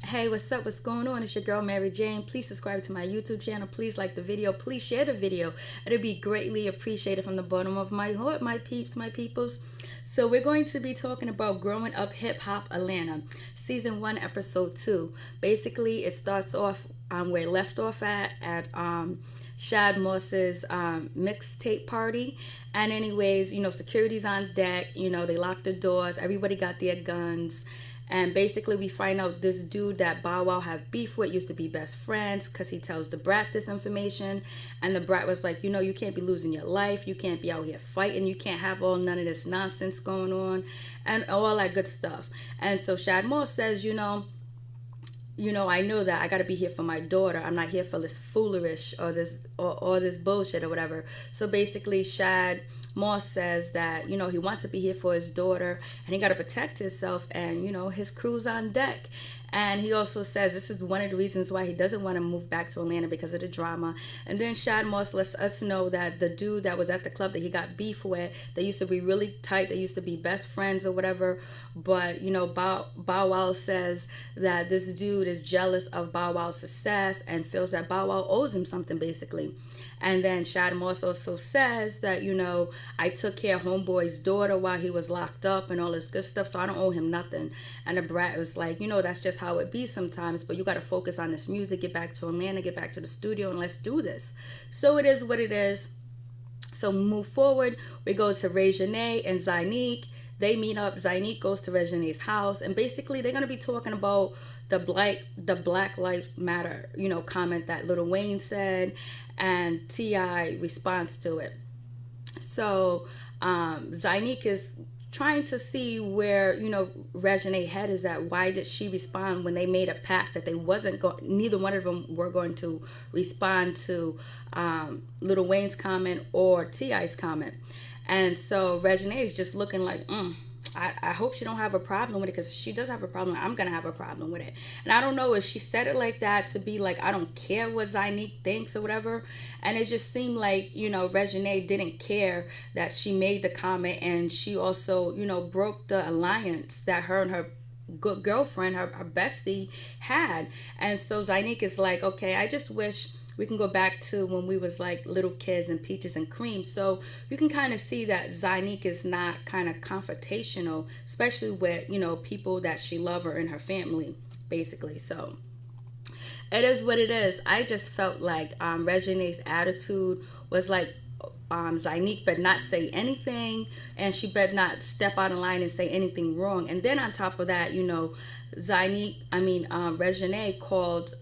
Hey, what's up? What's going on? It's your girl Mary Jane. Please subscribe to my YouTube channel. Please like the video. Please share the video. It'll be greatly appreciated from the bottom of my heart, my peeps, my peoples. So we're going to be talking about Growing Up Hip Hop Atlanta, Season 1, Episode 2. Basically, it starts off where it left off at Shad Moss's mixtape party. And anyways, security's on deck. They locked the doors. Everybody got their guns. And basically, we find out this dude that Bow Wow had beef with used to be best friends because he tells the brat this information. And the brat was like, you can't be losing your life. You can't be out here fighting. You can't have none of this nonsense going on and all that good stuff. And so Shad Moss says, I know that I got to be here for my daughter. I'm not here for this foolery or this bullshit or whatever. So basically, Shad Moss says that, he wants to be here for his daughter and he got to protect himself and, his crew's on deck. And he also says this is one of the reasons why he doesn't want to move back to Atlanta because of the drama. And then Shad Moss lets us know that the dude that was at the club that he got beef with, they used to be really tight. They used to be best friends or whatever. But, Bow Wow says that this dude is jealous of Bow Wow's success and feels that Bow Wow owes him something, basically. And then Shad Moss also says that, I took care of homeboy's daughter while he was locked up and all this good stuff, so I don't owe him nothing. And the brat was like, that's just how it be sometimes, but you got to focus on this music, get back to Atlanta, get back to the studio, and let's do this. So it is what it is. So move forward. We go to Reginae and Zynique. They meet up. Zynique goes to Reginae's house, and basically they're going to be talking about the Black Lives Matter, comment that Lil Wayne said, and T.I. responds to it. So Zynique is trying to see where, Reginae's head is at. Why did she respond when they made a pact that they neither one of them were going to respond to Lil Wayne's comment or T.I.'s comment. And so Reginae is just looking like, I hope she don't have a problem with it, because she does have a problem. I'm going to have a problem with it. And I don't know if she said it like that to be like, I don't care what Zynique thinks or whatever. And it just seemed like, Reginae didn't care that she made the comment. And she also, broke the alliance that her and her good girlfriend, her bestie had. And so Zynique is like, okay, I just wish we can go back to when we was like little kids and peaches and cream. So you can kind of see that Zynique is not kind of confrontational, especially with, people that she love her and her family, basically. So it is what it is. I just felt like Reginae's attitude was like, Zynique better not say anything, and she better not step out of line and say anything wrong. And then on top of that, Reginae called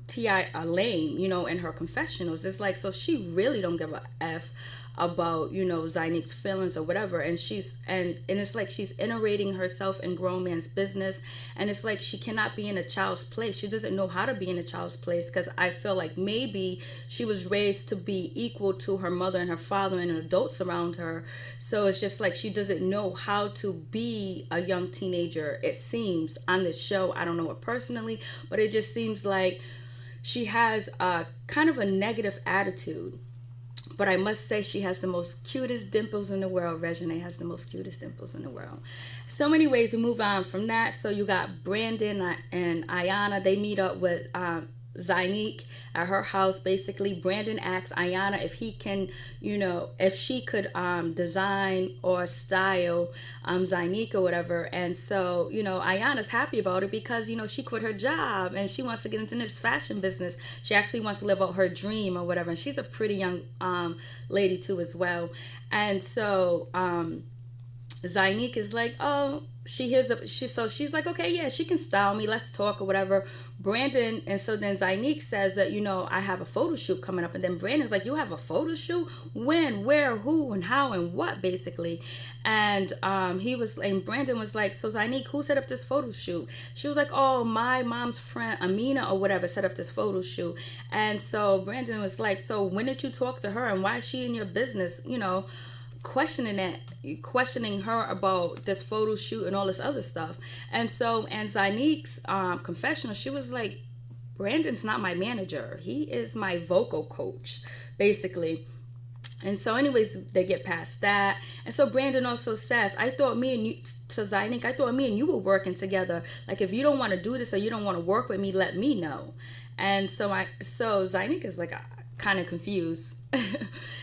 T.I. a lame, in her confessionals. It's like, so she really don't give a F about, Zynique's feelings or whatever. And it's like she's iterating herself in grown man's business. And it's like she cannot be in a child's place. She doesn't know how to be in a child's place, because I feel like maybe she was raised to be equal to her mother and her father and adults around her. So it's just like she doesn't know how to be a young teenager, it seems, on this show. I don't know her personally, but it just seems like she has a kind of a negative attitude. But I must say she has the most cutest dimples in the world. Reginae has the most cutest dimples in the world. So many ways to move on from that. So you got Brandon and Ayanna. They meet up with Zynique at her house. Basically, Brandon asks Ayanna if he can, if she could design or style Zynique or whatever. And so, Ayanna's happy about it because, she quit her job and she wants to get into this fashion business. She actually wants to live out her dream or whatever. And she's a pretty young lady too as well. And so Zynique is like, oh, she's like, okay, yeah, she can style me, let's talk or whatever. Brandon, and so then Zynique says that, I have a photo shoot coming up. And then Brandon's like, you have a photo shoot? When, where, who, and how, and what, basically. And Brandon was like, so Zynique, who set up this photo shoot? She was like, oh, my mom's friend Amina or whatever set up this photo shoot. And so Brandon was like, so when did you talk to her, and why is she in your business? Questioning her about this photo shoot and all this other stuff. And so, and Zynique's confessional, she was like, Brandon's not my manager, he is my vocal coach, basically. And so anyways, they get past that. And so Brandon also says, I thought me and you, to Zynic, I thought me and you were working together. Like, if you don't want to do this or you don't want to work with me, let me know. And so Zynic is like kind of confused.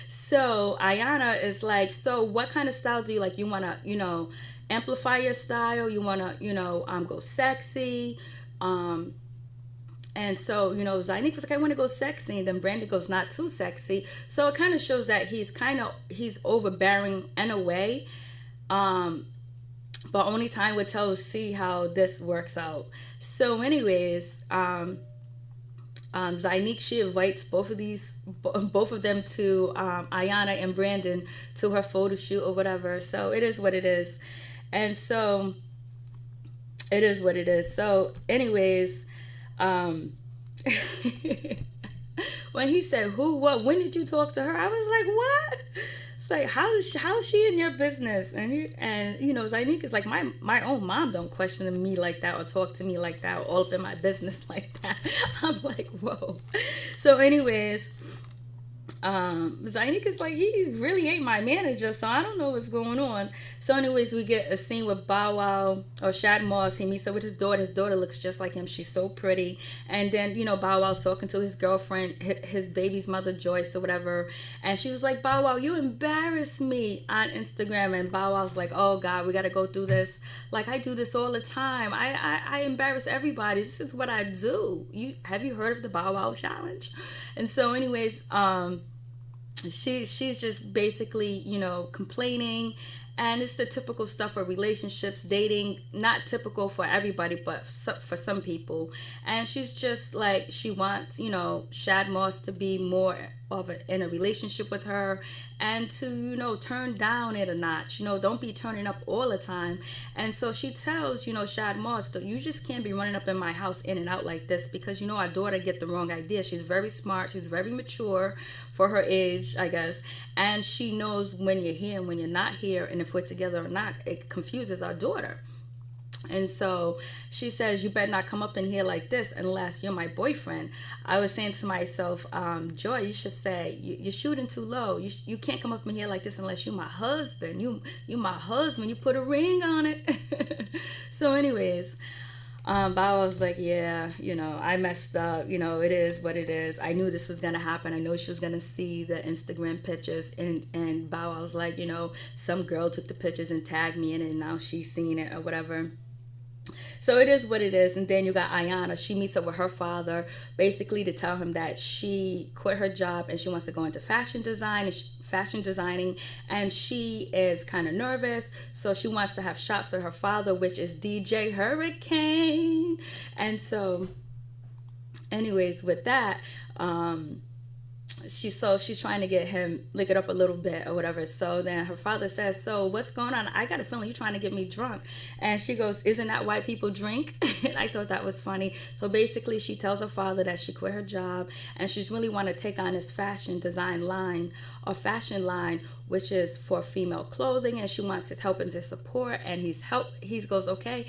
So Ayana is like, so what kind of style do you like? You want to, amplify your style? You want to, go sexy? And so, Zynique was like, I want to go sexy. And then Brandon goes, not too sexy. So it kind of shows that he's overbearing in a way. But only time would tell, see how this works out. So anyways, Zynique, she invites both of them to Ayana and Brandon to her photo shoot or whatever. So it is what it is. And so it is what it is. So anyways, when he said who, what, when did you talk to her, I was like, what? It's like, how is she in your business? And Zynique is like, my own mom don't question me like that or talk to me like that or all up in my business like that. I'm like, whoa. So anyways, Zynique is like, he really ain't my manager, so I don't know what's going on. So anyways, we get a scene with Bow Wow, or Shad Moss. He meets up with his daughter. His daughter looks just like him. She's so pretty. And then, Bow Wow's talking to his girlfriend, his baby's mother, Joyce, or whatever. And she was like, Bow Wow, you embarrass me on Instagram. And Bow Wow's like, oh God, we got to go through this. Like, I do this all the time. I embarrass everybody. This is what I do. Have you heard of the Bow Wow challenge? And so anyways, she's just basically, complaining, and it's the typical stuff for relationships, dating, not typical for everybody, but for some people. And she's just like, she wants, Shad Moss to be more in a relationship with her, and to, turn down it a notch. Don't be turning up all the time. And so she tells, Shad Moss, you just can't be running up in my house in and out like this, because, our daughter get the wrong idea. She's very smart. She's very mature for her age, I guess. And she knows when you're here and when you're not here, and if we're together or not. It confuses our daughter. And so she says, you better not come up in here like this unless you're my boyfriend. I was saying to myself, Joy, you should say, you're shooting too low. You can't come up in here like this unless you're my husband. You my husband. You put a ring on it. So anyways, Bow was like, yeah, I messed up. It is what it is. I knew this was going to happen. I know she was going to see the Instagram pictures. And Bow was like, some girl took the pictures and tagged me in it, and now she's seen it or whatever. So it is what it is. And then you got Ayana. She meets up with her father, basically to tell him that she quit her job and she wants to go into fashion designing, and she is kind of nervous, so she wants to have shots with her father, which is DJ Hurricane. And so anyways, with that, she's trying to get him lick it up a little bit or whatever. So then her father says, so what's going on? I got a feeling you're trying to get me drunk. And she goes, isn't that why people drink? And I thought that was funny. So basically she tells her father that she quit her job and she's really want to take on this fashion line, which is for female clothing, and she wants his help and his support. And he goes, okay,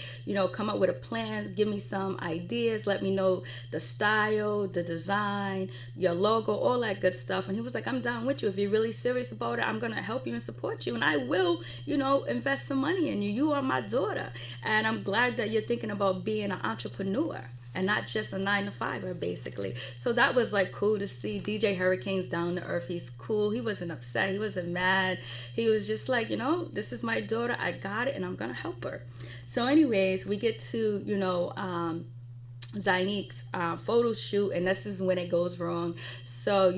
come up with a plan, give me some ideas, let me know the style, the design, your logo, all that good stuff. And he was like, I'm down with you. If you're really serious about it, I'm gonna help you and support you, and I will, invest some money in you. You are my daughter, and I'm glad that you're thinking about being an entrepreneur and not just a 9-to-5er, basically. So that was like cool to see. DJ Hurricane's down to earth. He's cool. He wasn't upset. He wasn't mad. He was just like, this is my daughter. I got it, and I'm gonna help her. So anyways, we get to, Zynique's photo shoot, and this is when it goes wrong. So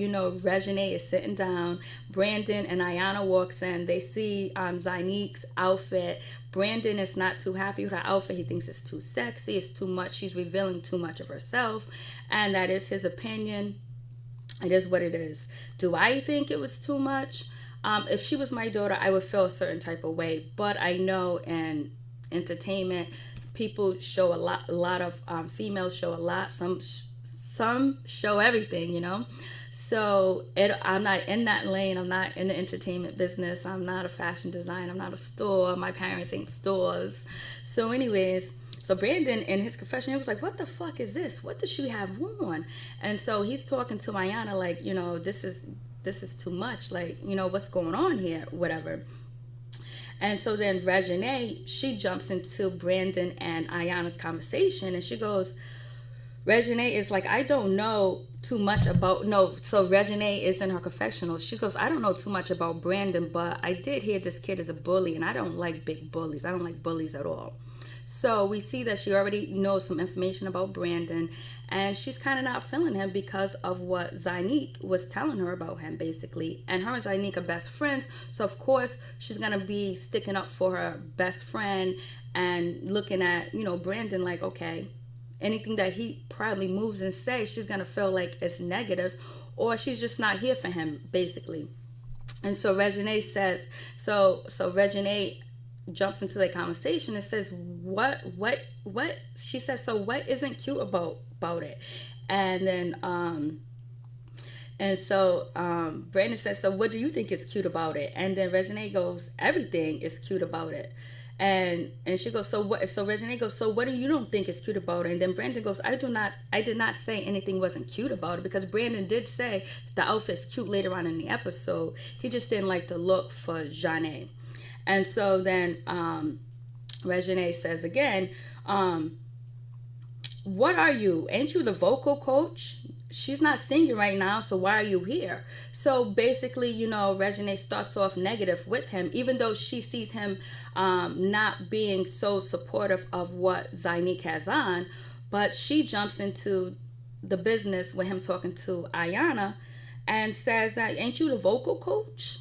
Regine is sitting down. Brandon and Ayana walks in. They see Zynique's outfit. Brandon is not too happy with her outfit. He thinks it's too sexy, it's too much, she's revealing too much of herself, and that is his opinion. It is what it is. Do I think it was too much? If she was my daughter, I would feel a certain type of way, but I know in entertainment, people show a lot of females show a lot, some show everything, so I'm not in that lane. I'm not in the entertainment business. I'm not a fashion designer. I'm not a store. My parents ain't stores. So anyways, so Brandon in his confession, he was like, what the fuck is this? What does she have on? And so he's talking to Ayana like, this this is too much. Like, you know, what's going on here? Whatever. And so then Reginae, she jumps into Brandon and Ayana's conversation, and she goes, Reginae is like, I don't know too much about, no, so Reginae is in her confessional. She goes, I don't know too much about Brandon, but I did hear this kid is a bully, and I don't like big bullies. I don't like bullies at all. So we see that she already knows some information about Brandon, and she's kind of not feeling him because of what Zynique was telling her about him, basically. And her and Zynique are best friends, so of course she's going to be sticking up for her best friend and looking at, you know, Brandon like, okay, anything that he probably moves and says, she's going to feel like it's negative, or she's just not here for him, basically. And so Reginae says, so Reginae jumps into the conversation and says, what she says, so what isn't cute about it? And then Brandon says, so what do you think is cute about it? And then Reginae goes, everything is cute about it. And she goes, so what? So Reginae goes, so what do you don't think is cute about it? And then Brandon goes, I did not say anything wasn't cute about it, because Brandon did say the outfit's cute later on in the episode. He just didn't like the look for Janae. And so then Reginae says again, what are you? Ain't you the vocal coach? She's not singing right now, so why are you here? So basically, you know, Reginae starts off negative with him, even though she sees him not being so supportive of what Zynique has on. But she jumps into the business with him talking to Ayana and says that, ain't you the vocal coach?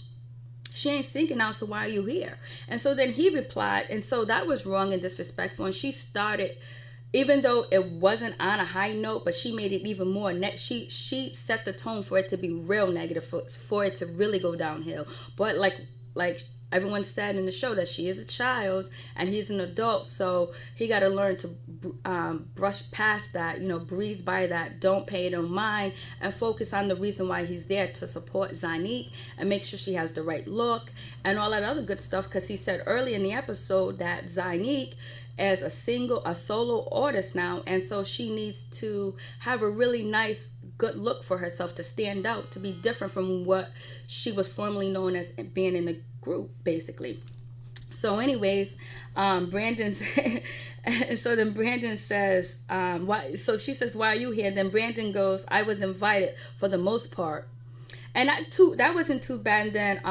She ain't singing now, so why are you here? And so then he replied, and so that was wrong and disrespectful. And she started, even though it wasn't on a high note, but she made it even more. She set the tone for it to be real negative, for it to really go downhill. But like everyone said in the show, that she is a child and he's an adult, so he got to learn to brush past that, you know, breeze by that, don't pay no mind, and focus on the reason why he's there, to support Zynique and make sure she has the right look and all that other good stuff. Because he said early in the episode that Zynique as a solo artist now, and so she needs to have a really nice, good look for herself to stand out, to be different from what she was formerly known as being in the group, basically. So anyways, Brandon so then Brandon says, why? So she says, why are you here? Then Brandon goes, I was invited for the most part. And that wasn't too bad. And then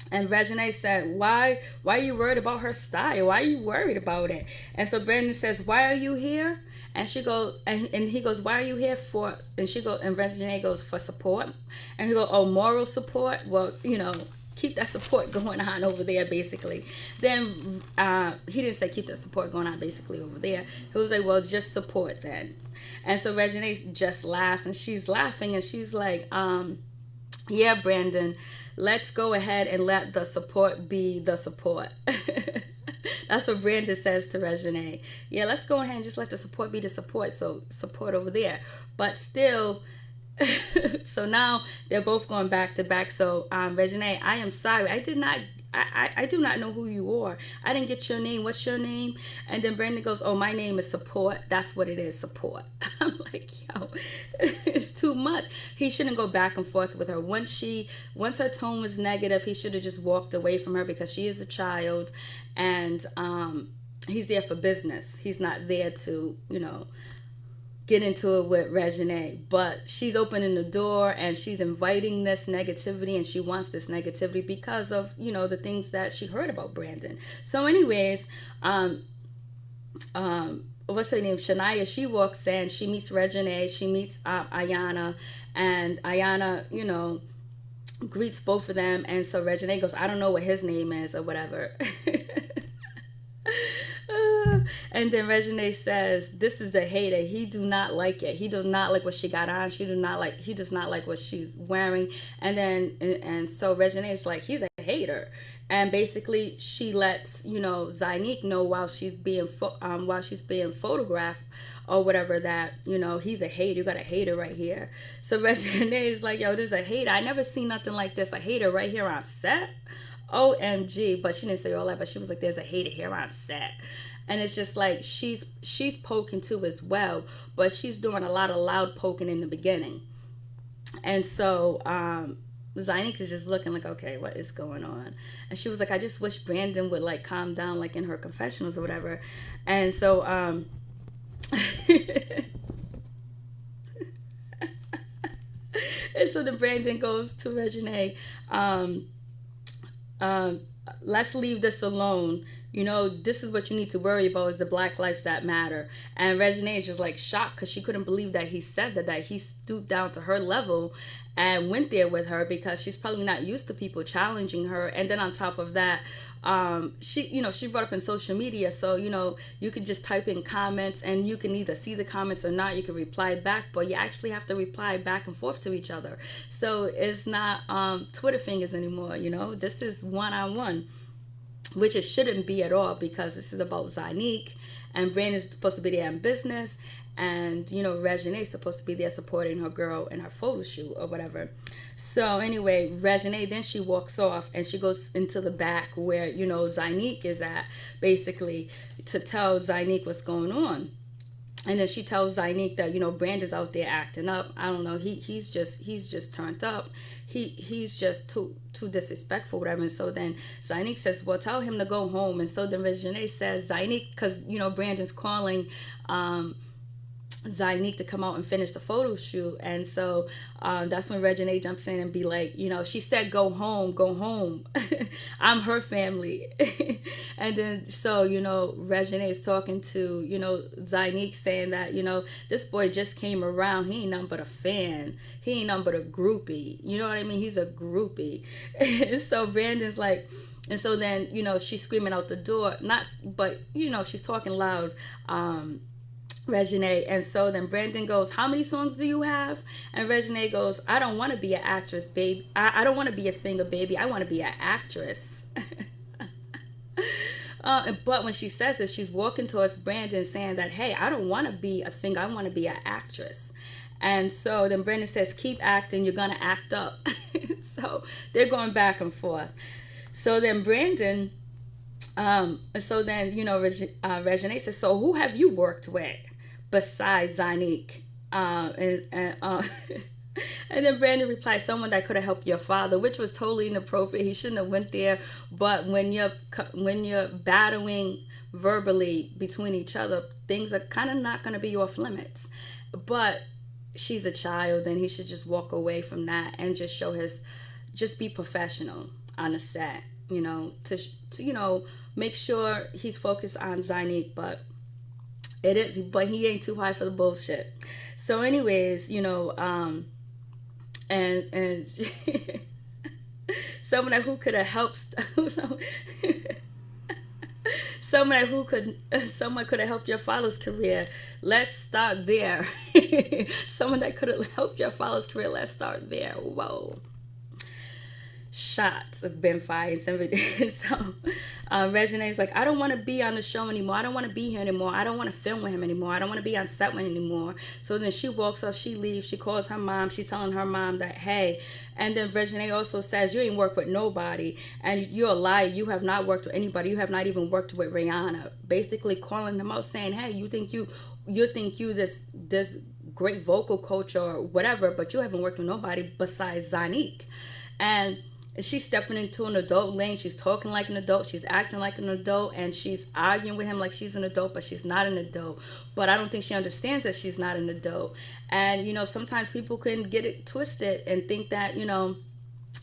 and Reginae said, why are you worried about her style? Why are you worried about it? And so Brandon says, why are you here? And she goes, and he goes, why are you here for? And she goes, and Reginae goes, for support. And he goes, oh, moral support? Well, you know, keep that support going on over there, basically. Then he didn't say keep that support going on basically over there. He was like, well, just support then. And so Reginae just laughs, and she's laughing, and she's like, yeah, Brandon, let's go ahead and let the support be the support. That's what Brandon says to Reginae. Yeah, let's go ahead and just let the support be the support. So support over there. But still, so now they're both going back to back. So Reginae, I am sorry. I do not know who you are. I didn't get your name. What's your name? And then Brandon goes, oh, my name is Support. That's what it is, Support. I'm like, yo, it's too much. He shouldn't go back and forth with her. Once her tone was negative, he should have just walked away from her, because she is a child, and he's there for business. He's not there to, you know, get into it with Reginae. But she's opening the door, and she's inviting this negativity, and she wants this negativity because of, you know, the things that she heard about Brandon. So anyways, what's her name? Shania, she walks in, she meets Reginae, she meets Ayana, and Ayana, you know, greets both of them. And so Reginae goes, I don't know what his name is or whatever. And then Reginae says, this is the hater. He do not like it. He does not like what she got on. He does not like what she's wearing. And then, and so Reginae is like, he's a hater. And basically she lets, you know, Zynique know while she's being photographed or whatever, that, you know, he's a hater. You got a hater right here. So Reginae is like, yo, there's a hater. I never seen nothing like this. A hater right here on set. OMG. But she didn't say all that, but she was like, there's a hater here on set. And it's just like, she's poking too as well, but she's doing a lot of loud poking in the beginning. And so Zinique is just looking like, okay, what is going on? And she was like, I just wish Brandon would like calm down, like in her confessionals or whatever. And so and so then Brandon goes to Regine, um, um, let's leave this alone. You know, this is what you need to worry about is the black lives that matter. And Regine is just like shocked because she couldn't believe that he said that he stooped down to her level and went there with her, because she's probably not used to people challenging her. And then on top of that, she brought up in social media, so you can just type in comments and you can either see the comments or not. You can reply back, but you actually have to reply back and forth to each other. So it's not Twitter fingers anymore. This is one-on-one, which it shouldn't be at all, because this is about Zinique, and Brandon's supposed to be there in business, and Regine is supposed to be there supporting her girl in her photo shoot or whatever. So anyway, Regine, then she walks off and she goes into the back where Zinique is at, basically to tell Zinique what's going on. And then she tells Zinique that Brandon's out there acting up. I don't know, he's just turned up. He's just too disrespectful, whatever. And so then Zinique says, well, tell him to go home. And so then Regine says, Zinique, because Brandon's calling Zinique to come out and finish the photo shoot. And so that's when Regine jumps in and be like, she said go home. I'm her family. And then so Regine is talking to Zinique, saying that this boy just came around, he ain't nothing but a fan, he ain't nothing but a groupie, you know what I mean, he's a groupie. So Brandon's like, and so then she's screaming out the door, but she's talking loud, Regine. And so then Brandon goes, how many songs do you have? And Regine goes, I don't want to be an actress, babe. I don't want to be a singer, baby. I want to be an actress. But when she says this, she's walking towards Brandon saying that, hey, I don't want to be a singer. I want to be an actress. And so then Brandon says, keep acting. You're going to act up. So they're going back and forth. So then Brandon, Regine says, so who have you worked with besides Zinique? And then Brandon replies, someone that could have helped your father, which was totally inappropriate. He shouldn't have went there. But when you're battling verbally between each other, things are kind of not going to be off limits. But she's a child, and he should just walk away from that and just be professional on the set, to make sure he's focused on Zinique. But he ain't too high for the bullshit. So anyways, and someone who could have helped someone could have helped your father's career. Let's start there. Someone that could have helped your father's career. Let's start there. Whoa. Shots have been fired. So Regine's like, I don't want to be on the show anymore. I don't want to be here anymore. I don't want to film with him anymore. I don't want to be on set with him anymore. So then she walks off, she leaves, she calls her mom, she's telling her mom that, hey, and then Regine also says, you ain't worked with nobody, and you're a liar. You have not worked with anybody. You have not even worked with Rihanna. Basically calling them out, saying, hey, you think you this great vocal coach or whatever, but you haven't worked with nobody besides Zinique. And she's stepping into an adult lane. She's talking like an adult. She's acting like an adult. And she's arguing with him like she's an adult, but she's not an adult. But I don't think she understands that she's not an adult. And, sometimes people can get it twisted and think that,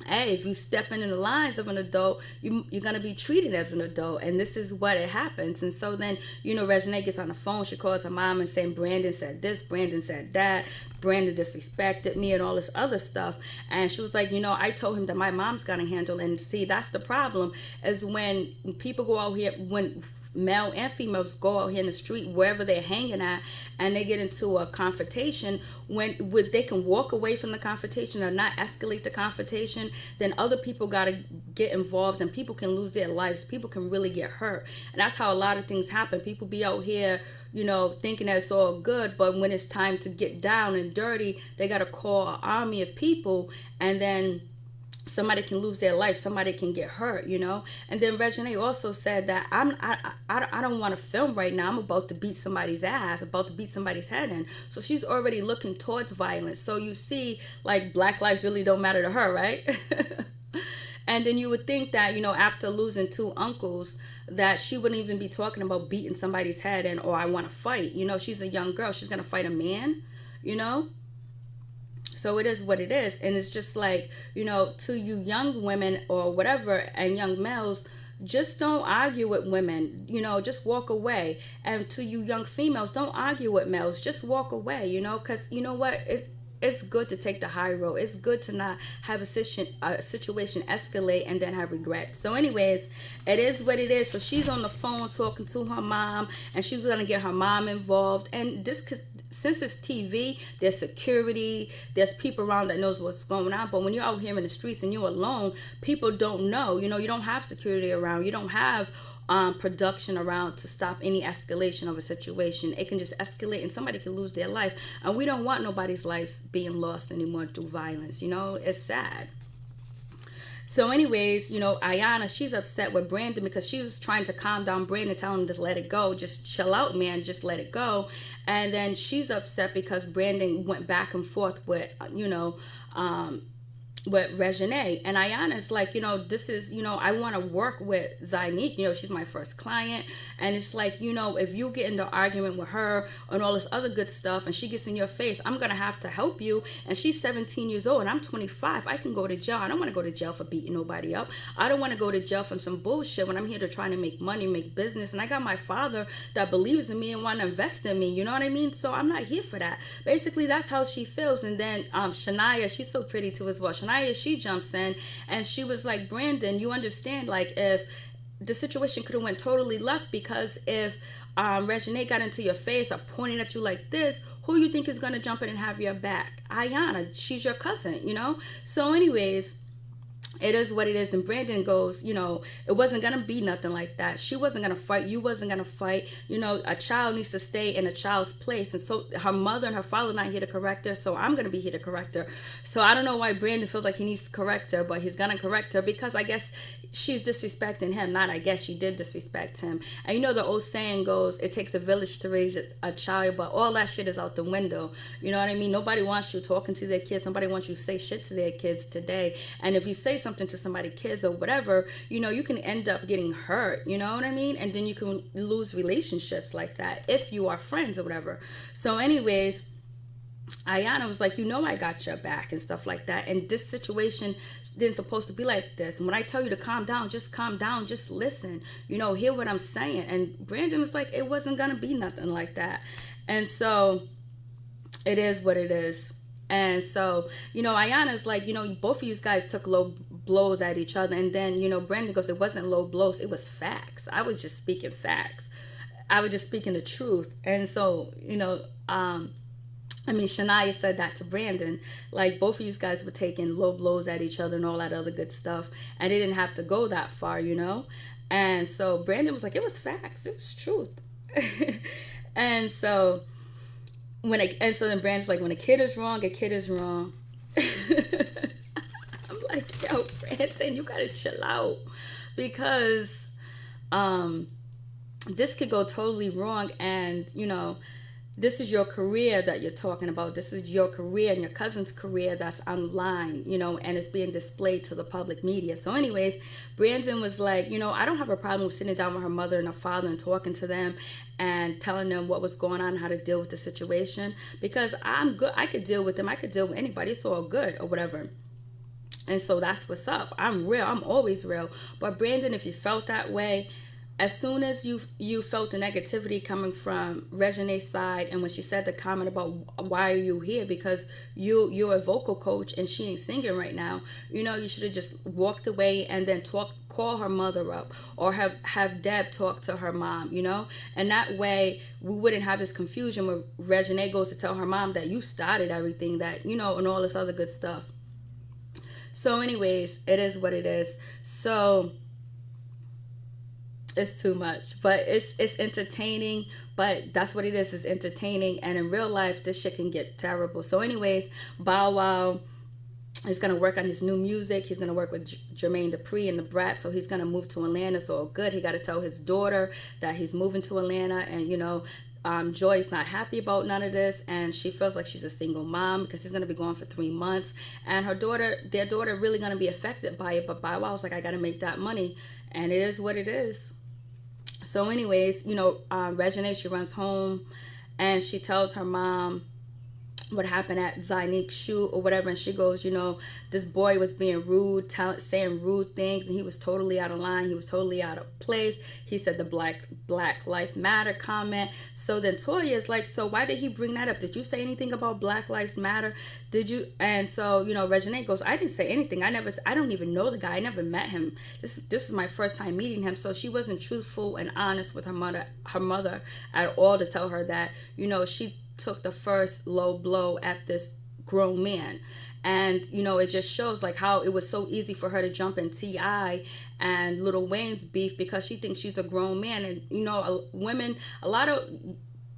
hey, if you step into the lines of an adult, you're going to be treated as an adult. And this is what it happens. And so then, Regine gets on the phone. She calls her mom and saying, Brandon said this, Brandon said that, Brandon disrespected me and all this other stuff. And she was like, I told him that my mom's going to handle it. And see, that's the problem, is when people go out here, when male and females go out here in the street, wherever they're hanging at, and they get into a confrontation, when they can walk away from the confrontation or not escalate the confrontation, then other people got to get involved, and people can lose their lives. People can really get hurt. And that's how a lot of things happen. People be out here, thinking that it's all good, but when it's time to get down and dirty, they got to call an army of people, and then somebody can lose their life, somebody can get hurt, you know. And then Regine also said that I don't want to film right now, I'm about to beat somebody's ass, about to beat somebody's head in. So she's already looking towards violence. So you see, like, black lives really don't matter to her, right? And then you would think that, you know, after losing 2 uncles, that she wouldn't even be talking about beating somebody's head in, or I want to fight. You know, she's a young girl, she's gonna fight a man, you know. So it is what it is. And it's just like, you know, to you young women or whatever, and young males, just don't argue with women, you know, just walk away. And to you young females, don't argue with males, just walk away, you know, because you know what, it's good to take the high road. It's good to not have a situation escalate and then have regret. So anyways, it is what it is. So she's on the phone talking to her mom, and she's going to get her mom involved. And this, since it's TV, there's security, there's people around that knows what's going on. But when you're out here in the streets and you're alone, people don't know. You know, you don't have security around. You don't have production around to stop any escalation of a situation. It can just escalate and somebody can lose their life. And we don't want nobody's lives being lost anymore through violence. You know, it's sad. So anyways, you know, Ayana, she's upset with Brandon because she was trying to calm down Brandon, tell him to let it go. Just chill out, man. Just let it go. And then she's upset because Brandon went back and forth with, you know, with Regine. And Ayana's like, you know, this is, you know, I want to work with Zynique. You know, she's my first client. And it's like, you know, if you get into argument with her and all this other good stuff and she gets in your face, I'm going to have to help you. And she's 17 years old and I'm 25. I can go to jail. I don't want to go to jail for beating nobody up. I don't want to go to jail for some bullshit when I'm here to try to make money, make business. And I got my father that believes in me and want to invest in me. You know what I mean? So I'm not here for that. Basically, that's how she feels. And then Shania, she's so pretty too as well. Shania, she jumps in and she was like, Brandon, you understand, like, if the situation could have went totally left, because if Regine got into your face or pointing at you like this, who you think is going to jump in and have your back? Ayana, she's your cousin, you know. So anyways, it is what it is. And Brandon goes, you know, it wasn't going to be nothing like that. She wasn't going to fight. You wasn't going to fight. You know, a child needs to stay in a child's place. And so her mother and her father are not here to correct her. So I'm going to be here to correct her. So I don't know why Brandon feels like he needs to correct her, but he's going to correct her because I guess she's disrespecting him. Not I guess, she did disrespect him. And you know, the old saying goes, it takes a village to raise a child, but all that shit is out the window. You know what I mean? Nobody wants you talking to their kids. Nobody wants you to say shit to their kids today. And if you say something to somebody's kids or whatever, you know, you can end up getting hurt, you know what I mean? And then you can lose relationships like that if you are friends or whatever. So anyways, Ayana was like, you know, I got your back and stuff like that. And this situation didn't supposed to be like this. And when I tell you to calm down, just listen, you know, hear what I'm saying. And Brandon was like, it wasn't going to be nothing like that. And so it is what it is. And so, you know, Ayana's like, you know, both of you guys took low blows at each other. And then, you know, Brandon goes, it wasn't low blows. It was facts. I was just speaking facts. I was just speaking the truth. And so, you know, Shania said that to Brandon, like both of you guys were taking low blows at each other and all that other good stuff. And it didn't have to go that far, you know. And so Brandon was like, it was facts. It was truth. And so then Brandon's like, when a kid is wrong, a kid is wrong. I'm like, yo, Brandon, you gotta chill out, because this could go totally wrong. And you know, this is your career that you're talking about. This is your career and your cousin's career that's online, you know, and it's being displayed to the public media. So anyways, Brandon was like, you know, I don't have a problem with sitting down with her mother and her father and talking to them and telling them what was going on, how to deal with the situation, because I'm good. I could deal with them. I could deal with anybody. It's all good or whatever. And so that's what's up. I'm real. I'm always real. But Brandon, if you felt that way, as soon as you felt the negativity coming from Regine's side, and when she said the comment about why are you here, because you're a vocal coach and she ain't singing right now, you know, you should have just walked away and then call her mother up, or have Deb talk to her mom, you know, and that way we wouldn't have this confusion where Regine goes to tell her mom that you started everything, that, you know, and all this other good stuff. So anyways, it is what it is. So it's too much, but it's entertaining. But that's what it is. It's entertaining, and in real life, this shit can get terrible. So anyways, Bow Wow He's going to work on his new music. He's going to work with Jermaine Dupri and the Brat. So he's going to move to Atlanta. So good. He got to tell his daughter that he's moving to Atlanta. And, you know, Joy's not happy about none of this. And she feels like she's a single mom because he's going to be gone for 3 months. And their daughter really going to be affected by it. But Bow Wow's like, I got to make that money. And it is what it is. So anyways, you know, Reginae, she runs home and she tells her mom what happened at Zainique's shoot or whatever, and she goes, you know, this boy was being rude, saying rude things, and he was totally out of line, he was totally out of place. He said the Black Lives Matter comment. So then Toya is like, so why did he bring that up? Did you say anything about Black Lives Matter? Did you? And so, you know, Reginae goes, I didn't say anything. I don't even know the guy. I never met him. This is my first time meeting him. So she wasn't truthful and honest with her mother at all to tell her that, you know, she took the first low blow at this grown man. And, you know, it just shows like how it was so easy for her to jump in T.I. and Lil Wayne's beef because she thinks she's a grown man. And, you know, a lot of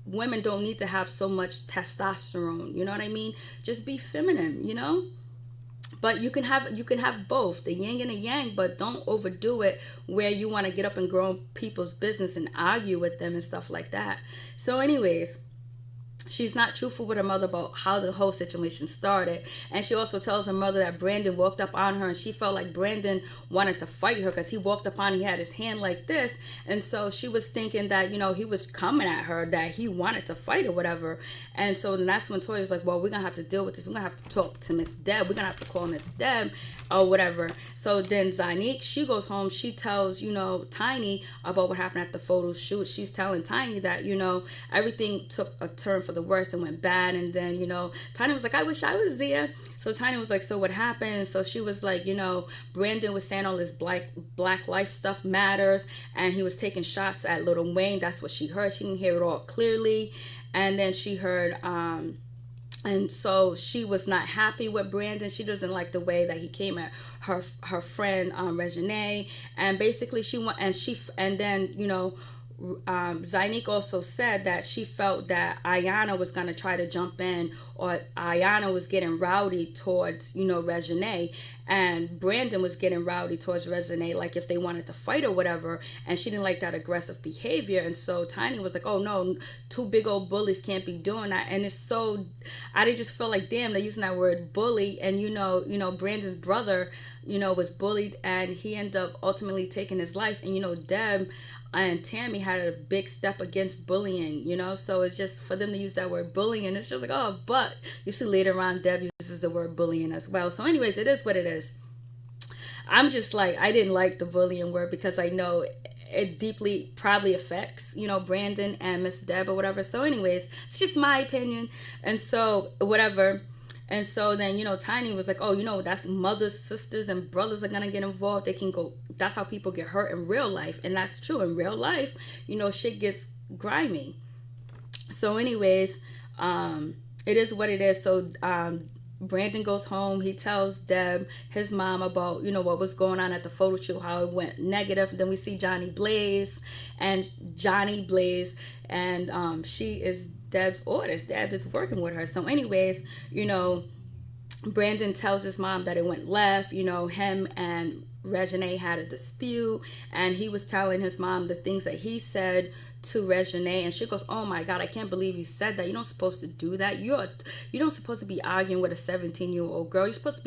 women don't need to have so much testosterone. You know what I mean? Just be feminine, you know? But you can have both, the yin and the yang, but don't overdo it where you want to get up in grown people's business and argue with them and stuff like that. So anyways, she's not truthful with her mother about how the whole situation started. And she also tells her mother that Brandon walked up on her and she felt like Brandon wanted to fight her because he walked up on her, he had his hand like this. And so she was thinking that, you know, he was coming at her, that he wanted to fight or whatever. And so then that's when Toya was like, well, we're going to have to deal with this. We're going to have to talk to Miss Deb. We're going to have to call Miss Deb or whatever. So then Zainique, she goes home. She tells, you know, Tiny about what happened at the photo shoot. She's telling Tiny that, you know, everything took a turn for the worst and went bad. And then, you know, Tiny was like, I wish I was there. So Tiny was like, so what happened? And so she was like, you know, Brandon was saying all this black life stuff matters, and he was taking shots at Lil Wayne. That's what she heard. She didn't hear it all clearly. And then she heard and so she was not happy with Brandon. She doesn't like the way that he came at her friend Reginae. And basically and then, you know, Zainique also said that she felt that Ayana was going to try to jump in, or Ayana was getting rowdy towards, you know, Reginae, and Brandon was getting rowdy towards Reginae, like if they wanted to fight or whatever, and she didn't like that aggressive behavior. And so Tiny was like, oh no, two big old bullies can't be doing that. And it's so, I just feel like, damn, they're using that word bully. And you know Brandon's brother, you know, was bullied, and he ended up ultimately taking his life. And you know, Deb and Tammy had a big step against bullying, you know, so it's just for them to use that word bullying, it's just like, oh, but you see later on Deb uses the word bullying as well. So anyways, it is what it is. I'm just like, I didn't like the bullying word because I know it deeply probably affects, you know, Brandon and Miss Deb or whatever. So anyways, it's just my opinion. And so whatever. And so then, you know, Tiny was like, oh, you know, that's mothers, sisters, and brothers are going to get involved. They can go, that's how people get hurt in real life. And that's true. In real life, you know, shit gets grimy. So anyways, it is what it is. So Brandon goes home. He tells Deb, his mom, about, you know, what was going on at the photo shoot, how it went negative. Then we see Johnny Blaze, and she is Deb's orders. Deb is working with her. So anyways, you know, Brandon tells his mom that it went left. You know, him and Reginae had a dispute, and he was telling his mom the things that he said to Reginae, and she goes, oh my God, I can't believe you said that. You're not supposed to do that. You don't supposed to be arguing with a 17-year-old girl. You're supposed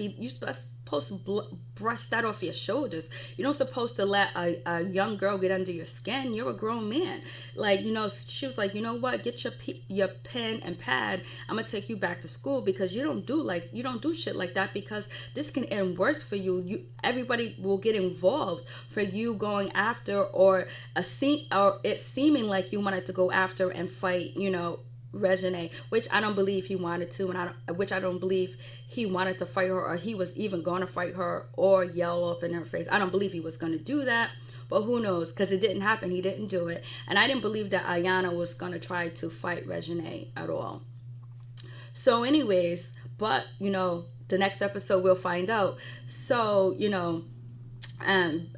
to brush that off your shoulders. You're not supposed to let a young girl get under your skin. You're a grown man. Like, you know, she was like, you know what? Get your pen and pad. I'm gonna take you back to school because you don't do shit like that, because this can end worse for you. Everybody will get involved for you going after, or it seeming like you wanted to go after and fight, you know, Reginae, which I don't believe he wanted to, which I don't believe he wanted to fight her, or he was even going to fight her or yell up in her face. I don't believe he was going to do that, but who knows, because it didn't happen. He didn't do it. And I didn't believe that Ayana was going to try to fight Reginae at all. So anyways, but, you know, the next episode we'll find out. So, you know, And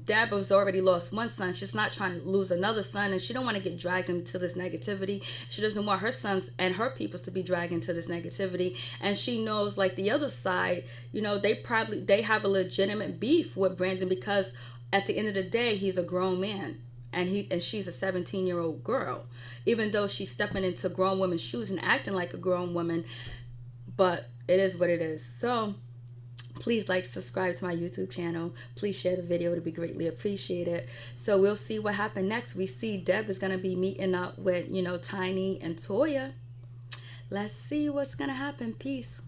Deb has already lost one son. She's not trying to lose another son, and she don't want to get dragged into this negativity. She doesn't want her sons and her peoples to be dragged into this negativity. And she knows, like, the other side, you know, they have a legitimate beef with Brandon, because at the end of the day, he's a grown man, and she's a 17-year-old girl. Even though she's stepping into grown women's shoes and acting like a grown woman, but it is what it is. So please like, subscribe to my YouTube channel. Please share the video. It would be greatly appreciated. So we'll see what happened next. We see Deb is going to be meeting up with, you know, Tiny and Toya. Let's see what's going to happen. Peace.